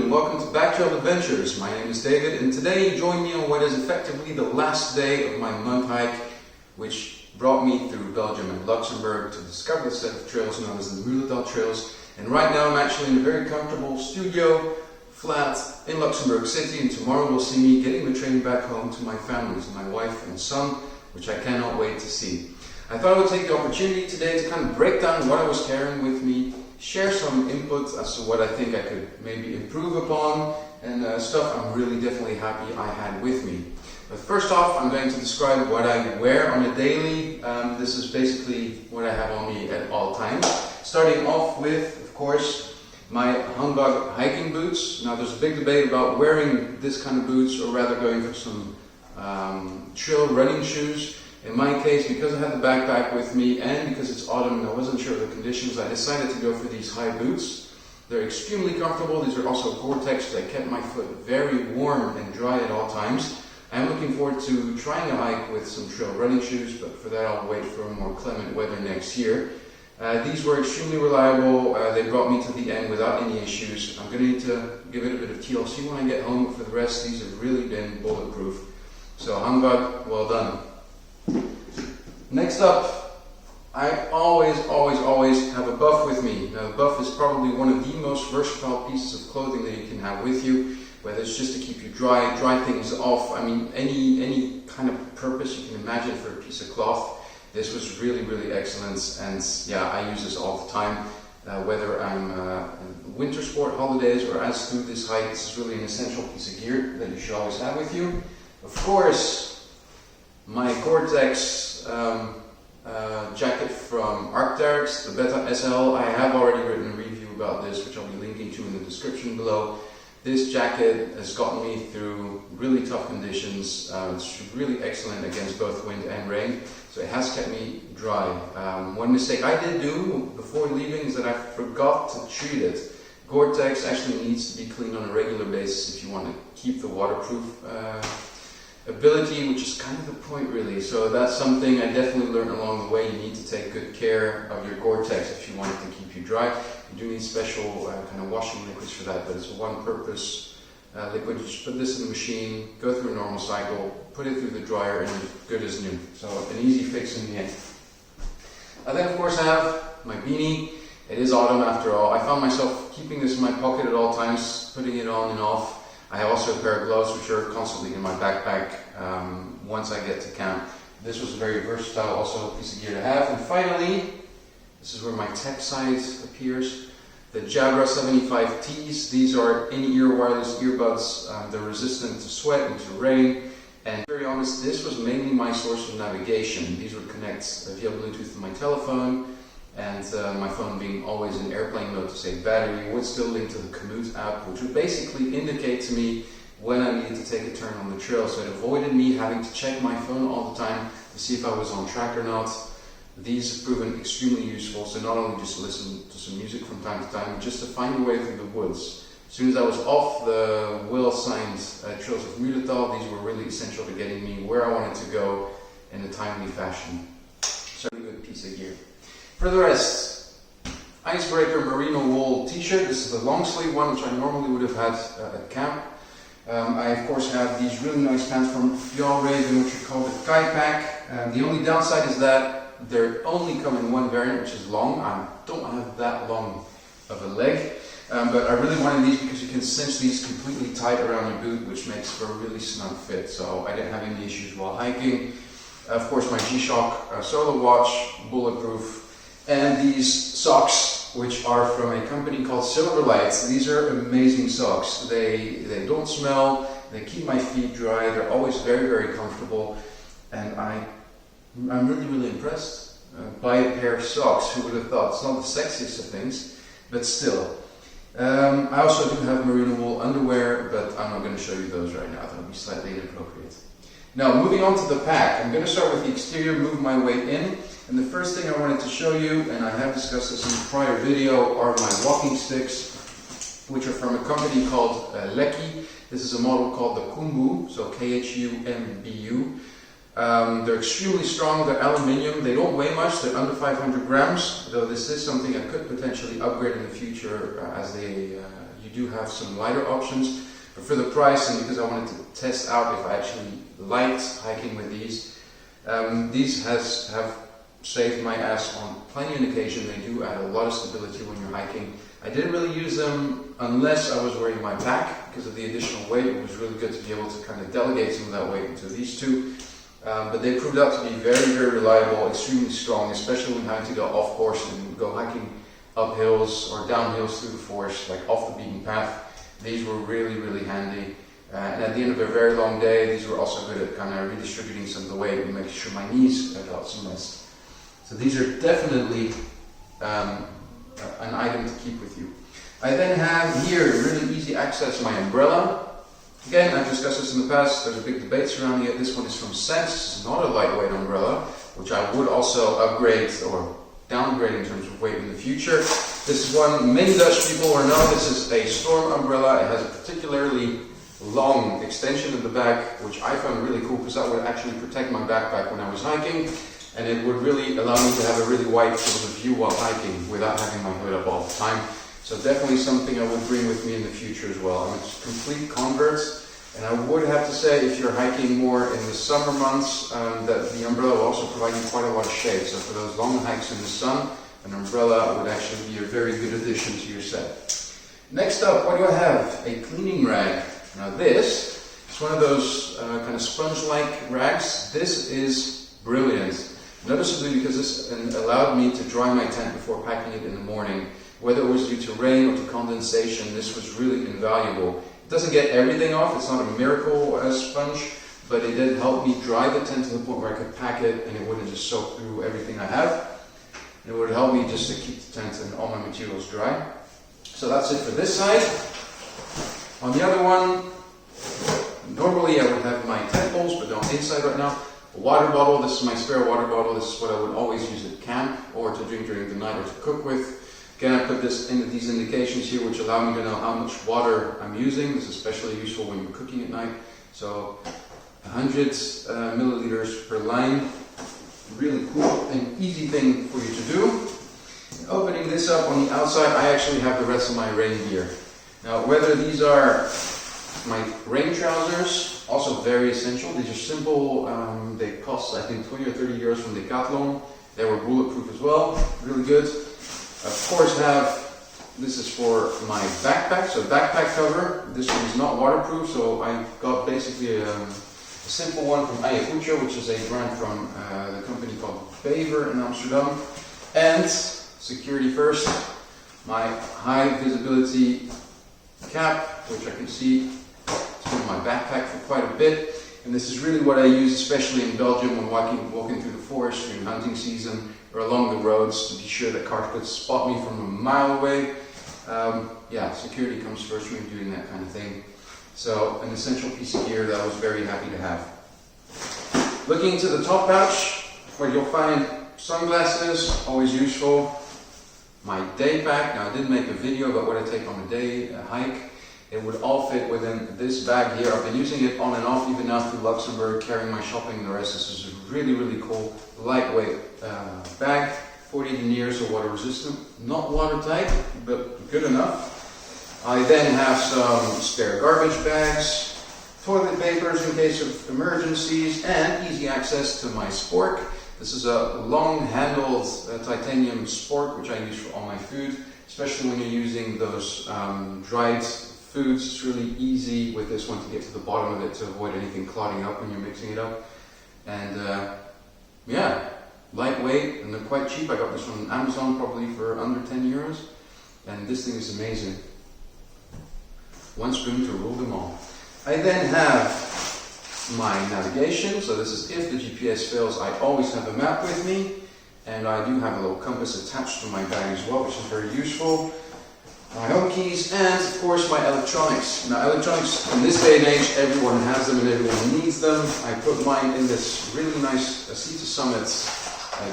and welcome to Backtrail Adventures. My name is David, and today you join me on what is effectively the last day of my month hike, which brought me through Belgium and Luxembourg to discover a set of trails known as the Mulidal Trails. And right now I'm actually in a very comfortable studio flat in Luxembourg City, and tomorrow will see me getting the train back home to my family, to my wife and son, which I cannot wait to see. I thought I would take the opportunity today to kind of break down what I was carrying with me, share some input as to what I think I could maybe improve upon, and stuff I'm really definitely happy I had with me. But first off, I'm going to describe what I wear on a daily. This is basically what I have on me at all times. Starting off with, of course, my handbag hiking boots. Now there's a big debate about wearing this kind of boots or rather going for some trail running shoes. In my case, because I had the backpack with me and because it's autumn and I wasn't sure of the conditions, I decided to go for these high boots. They're extremely comfortable. These are also Gore-Tex. They kept my foot very warm and dry at all times. I'm looking forward to trying a hike with some trail running shoes, but for that I'll wait for more clement weather next year. These were extremely reliable. They brought me to the end without any issues. I'm going to need to give it a bit of TLC when I get home, but for the rest, these have really been bulletproof. So handbag, well done. Next up, I always have a buff with me. Now, the buff is probably one of the most versatile pieces of clothing that you can have with you, whether it's just to keep you dry things off. I mean, any kind of purpose you can imagine for a piece of cloth. This was really excellent, and yeah, I use this all the time. Whether I'm in winter sport holidays or as through this hike, this is really an essential piece of gear that you should always have with you. Of course, my Gore-Tex jacket from Arc'teryx, the Beta SL. I have already written a review about this, which I'll be linking to in the description below. This jacket has gotten me through really tough conditions. It's really excellent against both wind and rain, so it has kept me dry. One mistake I did do before leaving is that I forgot to treat it. Gore-Tex actually needs to be cleaned on a regular basis if you want to keep the waterproof ability, which is kind of the point really. So that's something I definitely learned along the way. You need to take good care of your Gore-Tex if you want it to keep you dry. You do need special kind of washing liquids for that, but it's a one-purpose liquid. You just put this in the machine, go through a normal cycle, put it through the dryer, and it's good as new. So an easy fix in the end. I then of course have my beanie. It is autumn after all. I found myself keeping this in my pocket at all times, putting it on and off. I have also a pair of gloves which are constantly in my backpack once I get to camp. This was a very versatile also piece of gear to have. And finally, this is where my tech side appears. The Jabra 75Ts. These are in-ear wireless earbuds. They're resistant to sweat and to rain. And to be very honest, this was mainly my source of navigation. These would connect via Bluetooth to my telephone. And my phone being always in airplane mode to save battery would still link to the Commute app, which would basically indicate to me when I needed to take a turn on the trail. So it avoided me having to check my phone all the time to see if I was on track or not. These have proven extremely useful, so not only just to listen to some music from time to time, but just to find your way through the woods. As soon as I was off the well-signed trails of Mulidal, these were really essential to getting me where I wanted to go in a timely fashion. So a really good piece of gear. For the rest, Icebreaker merino wool t-shirt. This is the long sleeve one, which I normally would have had at camp. I of course have these really nice pants from Fjallraven, which are called the Kai Pack. The only downside is that they only come in one variant, which is long. I don't have that long of a leg, but I really wanted these because you can cinch these completely tight around your boot, which makes for a really snug fit. So I didn't have any issues while hiking. Of course, my G-Shock Solar Watch, bulletproof. And these socks, which are from a company called Silverlight. These are amazing socks. They don't smell, they keep my feet dry, they're always very comfortable, and I'm really impressed by a pair of socks. Who would have thought? It's not the sexiest of things, but still. I also do have merino wool underwear, but I'm not going to show you those right now. That would be slightly inappropriate. Now, moving on to the pack. I'm going to start with the exterior, move my way in. And the first thing I wanted to show you, and I have discussed this in a prior video, are my walking sticks, which are from a company called Lekki. This is a model called the Kumbu, so Khumbu. They're extremely strong, they're aluminium, they don't weigh much, they're under 500 grams, though this is something I could potentially upgrade in the future as they you do have some lighter options, but for the price and because I wanted to test out if I actually liked hiking with these have saved my ass on plenty of occasion. They do add a lot of stability when you're hiking. I didn't really use them unless I was wearing my pack because of the additional weight. It was really good to be able to kind of delegate some of that weight into these two. But they proved out to be very, very reliable, extremely strong, especially when having to go off course and go hiking up hills or down hills through the forest, like off the beaten path. These were really, really handy. And at the end of a very long day, these were also good at kind of redistributing some of the weight and making sure my knees got some rest. So these are definitely an item to keep with you. I then have here really easy access to my umbrella. Again, I've discussed this in the past, there's a big debate surrounding it. This one is from Sense, it's not a lightweight umbrella, which I would also upgrade or downgrade in terms of weight in the future. This is one many Dutch people will know. This is a storm umbrella. It has a particularly long extension in the back, which I found really cool because that would actually protect my backpack when I was hiking, and it would really allow me to have a really wide field of view while hiking without having my hood up all the time. So definitely something I would bring with me in the future as well. I'm a complete convert, and I would have to say if you're hiking more in the summer months, that the umbrella will also provide you quite a lot of shade. So for those long hikes in the sun, an umbrella would actually be a very good addition to your set. Next up, what do I have? A cleaning rag. Now this is one of those kind of sponge-like rags. This is brilliant. Noticeably because this allowed me to dry my tent before packing it in the morning. Whether it was due to rain or to condensation, this was really invaluable. It doesn't get everything off, it's not a miracle sponge, but it did help me dry the tent to the point where I could pack it and it wouldn't just soak through everything I have. It would help me just to keep the tent and all my materials dry. So that's it for this side. On the other one, normally I would have my tent poles, but they're on the inside right now. A water bottle, this is my spare water bottle. This is what I would always use at camp or to drink during the night or to cook with. Again, I put this in these indications here which allow me to know how much water I'm using. This is especially useful when you're cooking at night. So 100 milliliters per line. Really cool and easy thing for you to do. And opening this up on the outside, I actually have the rest of my rain gear. Now whether these are my rain trousers, also very essential. These are simple, they cost I think 20 or 30 euros from Decathlon. They were bulletproof as well, really good. Of course this is for my backpack, so backpack cover. This one is not waterproof, so I got basically a simple one from Ayacucho, which is a brand from the company called Bever in Amsterdam. And security first, my high visibility cap, which I can see in my backpack for quite a bit, and this is really what I use especially in Belgium when walking through the forest during hunting season or along the roads to be sure that cars could spot me from a mile away. Yeah, security comes first when you're doing that kind of thing. So an essential piece of gear that I was very happy to have. Looking into the top pouch, where you'll find sunglasses, always useful. My day pack, now I did make a video about what I take on a day hike. It would all fit within this bag here. I've been using it on and off even now through Luxembourg, carrying my shopping and the rest. This is a really, really cool, lightweight bag. 40 denier, so water resistant. Not watertight, but good enough. I then have some spare garbage bags, toilet papers in case of emergencies, and easy access to my Spork. This is a long-handled titanium Spork, which I use for all my food, especially when you're using those dried foods. It's really easy with this one to get to the bottom of it to avoid anything clotting up when you're mixing it up. And yeah, lightweight and they're quite cheap. I got this from Amazon probably for under 10 euros. And this thing is amazing. One spoon to rule them all. I then have my navigation. So this is if the GPS fails, I always have a map with me. And I do have a little compass attached to my bag as well, which is very useful. My home keys, and of course my electronics. Now electronics, in this day and age, everyone has them and everyone needs them. I put mine in this really nice Sea to Summit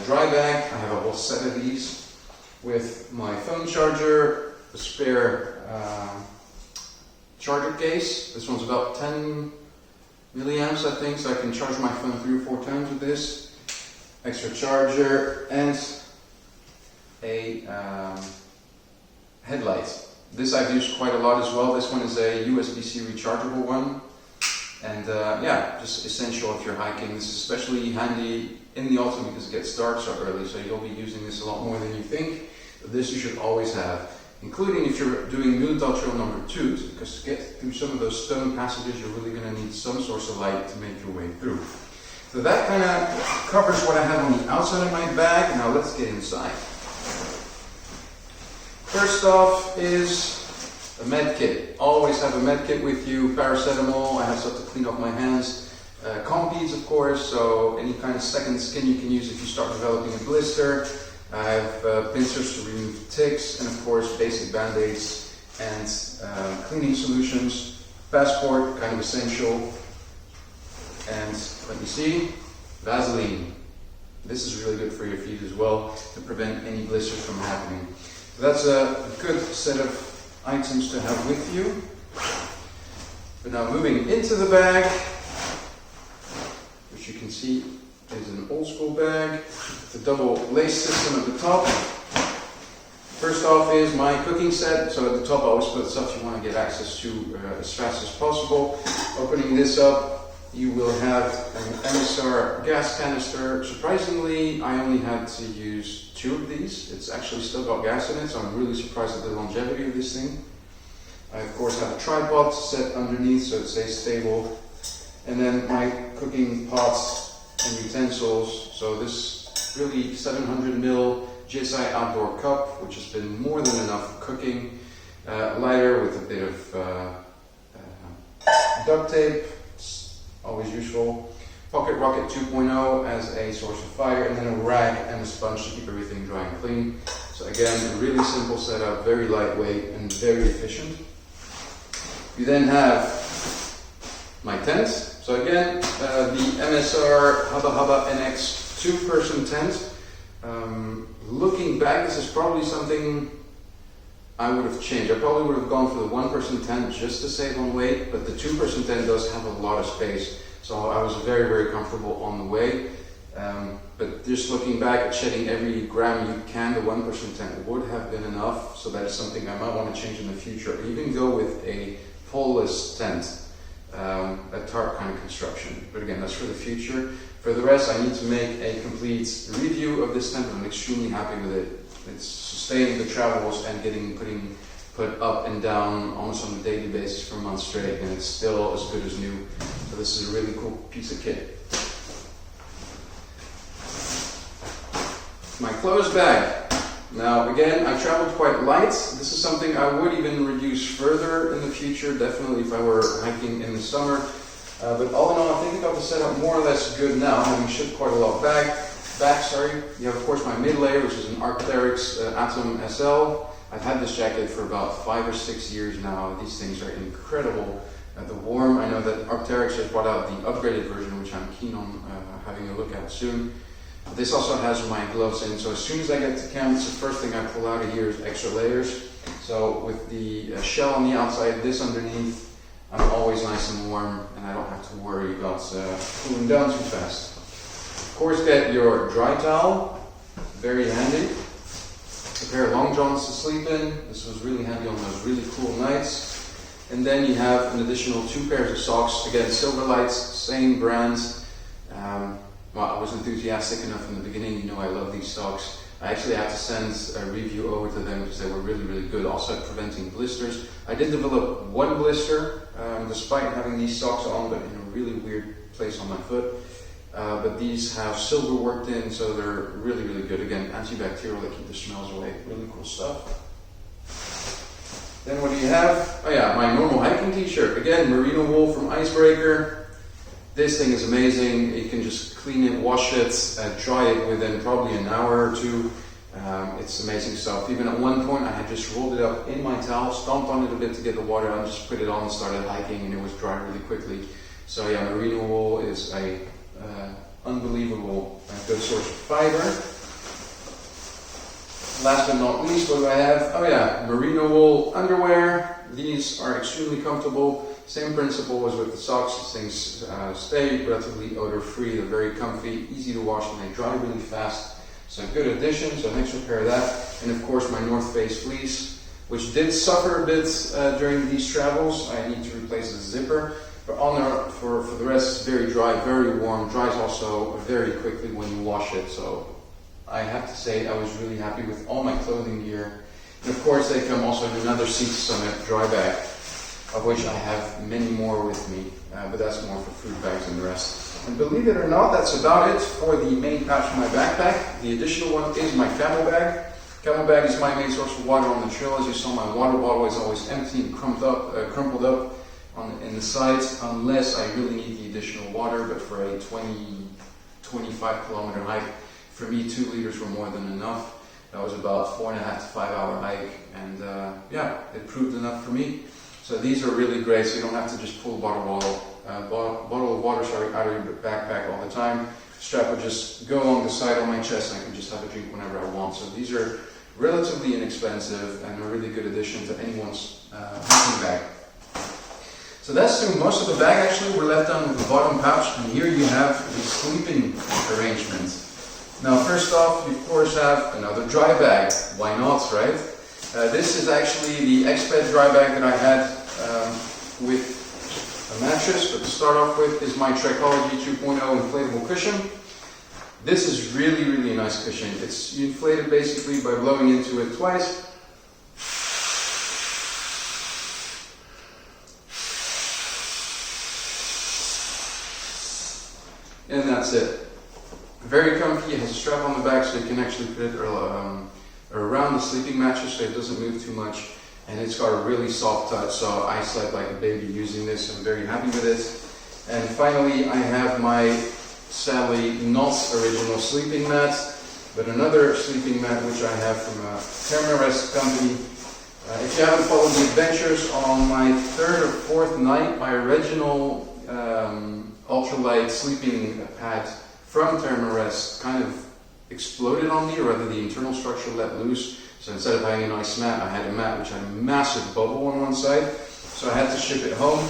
dry bag. I have a whole set of these with my phone charger, a spare charger case. This one's about 10 milliamps I think, so I can charge my phone 3 or 4 times with this. Extra charger and a headlight. This I've used quite a lot as well. This one is a USB-C rechargeable one. And yeah, just essential if you're hiking. This is especially handy in the autumn because it gets dark so early, so you'll be using this a lot more than you think. But this you should always have, including if you're doing Untitled Trail number 2, because to get through some of those stone passages, you're really going to need some source of light to make your way through. So that kind of covers what I have on the outside of my bag. Now let's get inside. First off is a Medkit. Always have a Medkit with you. Paracetamol, I have stuff to clean off my hands. Compeeds, of course, so any kind of second skin you can use if you start developing a blister. I have pincers to remove ticks, and of course basic band-aids and cleaning solutions. Passport, kind of essential. And let me see, Vaseline. This is really good for your feet as well to prevent any blisters from happening. So that's a good set of items to have with you. But now moving into the bag, which you can see is an old school bag. It's a double lace system at the top. First off is my cooking set. So at the top I always put stuff you want to get access to as fast as possible. Opening this up, you will have an MSR gas canister. Surprisingly, I only had to use 2 of these. It's actually still got gas in it, so I'm really surprised at the longevity of this thing. I of course have a tripod set underneath so it stays stable. And then my cooking pots and utensils. So this really 700 ml GSI outdoor cup, which has been more than enough for cooking. Lighter with a bit of duct tape. Always useful. Pocket Rocket 2.0 as a source of fire, and then a rag and a sponge to keep everything dry and clean. So again, a really simple setup, very lightweight and very efficient. You then have my tent. So again, the MSR Hubba Hubba NX 2-person tent. Looking back, this is probably something I would have changed. I probably would have gone for the 1-person tent just to save on weight, but the 2-person tent does have a lot of space, so I was very, very comfortable on the way. But just looking back at shedding every gram you can, the 1-person tent would have been enough, so that is something I might want to change in the future. Or even go with a pole-less tent, a tarp kind of construction. But again, that's for the future. For the rest, I need to make a complete review of this tent, but I'm extremely happy with it. It's sustaining the travels and putting put up and down almost on a daily basis for months straight, and it's still as good as new. So this is a really cool piece of kit. My clothes bag. Now again, I traveled quite light. This is something I would even reduce further in the future, definitely if I were hiking in the summer. But all in all, I think I got the setup more or less good now, having shipped quite a lot back. You have of course my mid layer, which is an Arc'teryx Atom SL. I've had this jacket for about 5 or 6 years now. These things are incredible. The warm, I know that Arc'teryx has brought out the upgraded version, which I'm keen on having a look at soon. This also has my gloves in, so as soon as I get to camp, it's the first thing I pull out of here is extra layers. So with the shell on the outside, this underneath, I'm always nice and warm, and I don't have to worry about cooling down too fast. Of course, get your dry towel, very handy. A pair of long johns to sleep in. This was really handy on those really cool nights. And then you have an additional 2 pairs of socks. Again, Silverlights, same brand. Well, I was enthusiastic enough in the beginning. You know I love these socks. I actually had to send a review over to them because they were really, really good. Also at preventing blisters. I did develop 1 blister despite having these socks on, but in a really weird place on my foot. But these have silver worked in, so they're really, really good. Again, antibacterial, they keep the smells away. Really cool stuff. Then what do you have? Oh yeah, my normal hiking t-shirt. Again, merino wool from Icebreaker. This thing is amazing. You can just clean it, wash it, dry it within probably an hour or 2. It's amazing stuff. Even at one point, I had just rolled it up in my towel, stomped on it a bit to get the water out, and just put it on and started hiking, and it was dry really quickly. So yeah, merino wool is a unbelievable good source of fiber. Last but not least, what do I have? Oh yeah, merino wool underwear. These are extremely comfortable. Same principle as with the socks. These things stay relatively odor-free. They're very comfy, easy to wash, and they dry really fast. So a good addition, so an extra pair of that. And of course my North Face fleece. which did suffer a bit during these travels. I need to replace the zipper. But for the rest, it's very dry, very warm. Dries also very quickly when you wash it. So I have to say I was really happy with all my clothing gear. And of course they come also in another Sea to Summit dry bag, of which I have many more with me. But that's more for food bags and the rest. And believe it or not, that's about it for the main pouch of my backpack. The additional one is my Camel bag. Camel bag is my main source of water on the trail. As you saw, my water bottle is always empty and crumpled up in the sides, unless I really need the additional water. But for a 25 kilometer hike, for me 2 liters were more than enough. That was about 4.5 to 5 hour hike, and yeah, it proved enough for me. So these are really great, so you don't have to just pull a bottle of water out of your backpack all the time. The strap would just go along the side on my chest, and I can just have a drink whenever I want. So these are relatively inexpensive and a really good addition to anyone's hiking bag. So that's through most of the bag. Actually, we're left done with the bottom pouch, and here you have the sleeping arrangement. Now, first off, you of course have another dry bag. Why not, right? This is actually the expat dry bag that I had with a mattress, but to start off with is my Trekology 2.0 inflatable cushion. This is really, really a nice cushion. You inflate it basically by blowing into it twice. And that's it. Very comfy. It has a strap on the back so you can actually put it around the sleeping mattress so it doesn't move too much. And it's got a really soft touch, so I slept like a baby using this. I'm very happy with it. And finally, I have my, sadly, not original sleeping mat, but another sleeping mat which I have from a Termarest company. If you haven't followed the adventures, on my 3rd or 4th night, my original ultralight sleeping pad from Termarest kind of exploded on me, or rather the internal structure let loose. So instead of having a nice mat, I had a mat which had a massive bubble on one side. So I had to ship it home.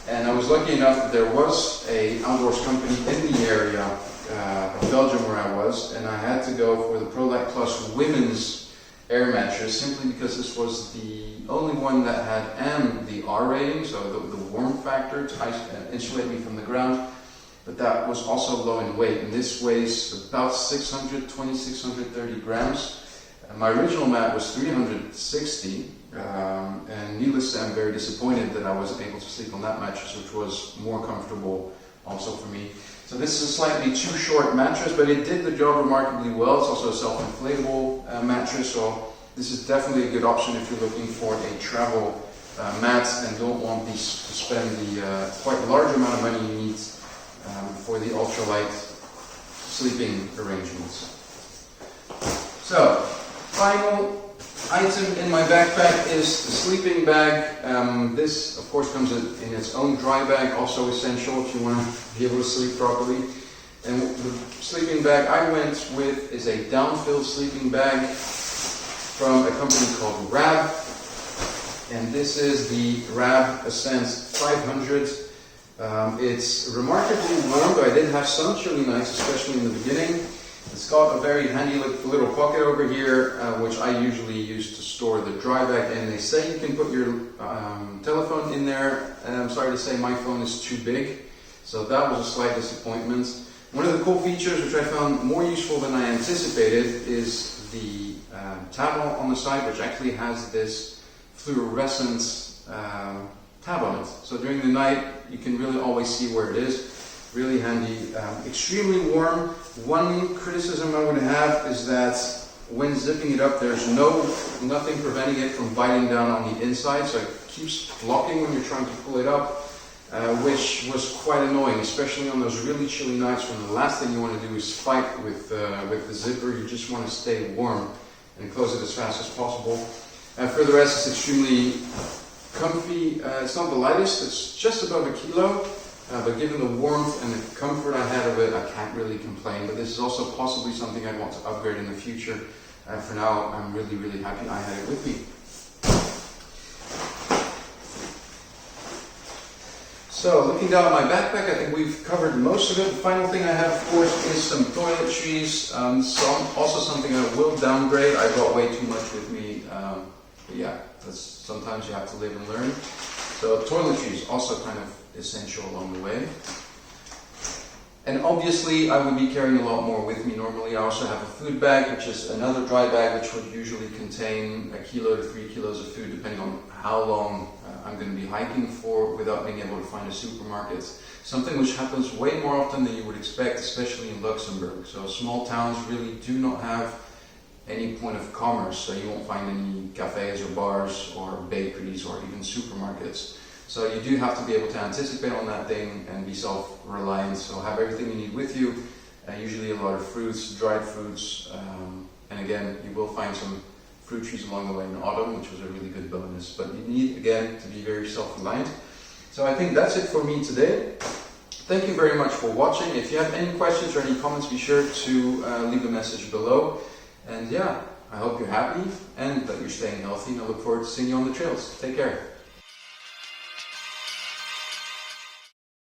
And I was lucky enough that there was an outdoors company in the area of Belgium where I was, and I had to go for the ProLite Plus women's air mattress simply because this was the only one that had the R rating, so the warm factor to insulate me from the ground. But that was also low in weight, and this weighs about 620, 630 grams. My original mat was 360, and needless to say, I'm very disappointed that I wasn't able to sleep on that mattress, which was more comfortable also for me. So this is a slightly too short mattress, but it did the job remarkably well. It's also a self-inflatable mattress, so this is definitely a good option if you're looking for a travel mat and don't want to spend the quite large amount of money you need for the ultralight sleeping arrangements. So, final item in my backpack is the sleeping bag. This, of course, comes in its own dry bag, also essential if you want to be able to sleep properly. And the sleeping bag I went with is a downfilled sleeping bag from a company called Rab. And this is the Rab Ascent 500. It's remarkably warm, though I did have some chilly nights, especially in the beginning. It's got a very handy little pocket over here, which I usually use to store the dry bag in. They say you can put your telephone in there, and I'm sorry to say my phone is too big, so that was a slight disappointment. One of the cool features which I found more useful than I anticipated is the tab on the side, which actually has this fluorescent tab on it. So during the night, you can really always see where it is. Really handy. Extremely warm. One criticism I would have is that when zipping it up, there's nothing preventing it from biting down on the inside, so it keeps blocking when you're trying to pull it up, which was quite annoying, especially on those really chilly nights when the last thing you want to do is fight with the zipper. You just want to stay warm and close it as fast as possible. For the rest, it's extremely comfy. It's not the lightest, it's just above a kilo. But given the warmth and the comfort I had of it, I can't really complain. But this is also possibly something I'd want to upgrade in the future. For now, I'm really, really happy I had it with me. So, looking down at my backpack, I think we've covered most of it. The final thing I have, of course, is some toiletries. Also something I will downgrade. I brought way too much with me. But yeah, sometimes you have to live and learn. So toiletry is also kind of essential along the way. And obviously I would be carrying a lot more with me normally. I also have a food bag, which is another dry bag, which would usually contain 1 kilo to 3 kilos of food, depending on how long I'm going to be hiking for without being able to find a supermarket. Something which happens way more often than you would expect, especially in Luxembourg. So small towns really do not have any point of commerce, so you won't find any cafes or bars or bakeries or even supermarkets. So you do have to be able to anticipate on that thing and be self-reliant, so have everything you need with you, usually a lot of fruits, dried fruits, and again, you will find some fruit trees along the way in autumn, which was a really good bonus, but you need, again, to be very self-reliant. So I think that's it for me today. Thank you very much for watching. If you have any questions or any comments, be sure to leave a message below. And yeah, I hope you're happy and that you're staying healthy, and I look forward to seeing you on the trails. Take care.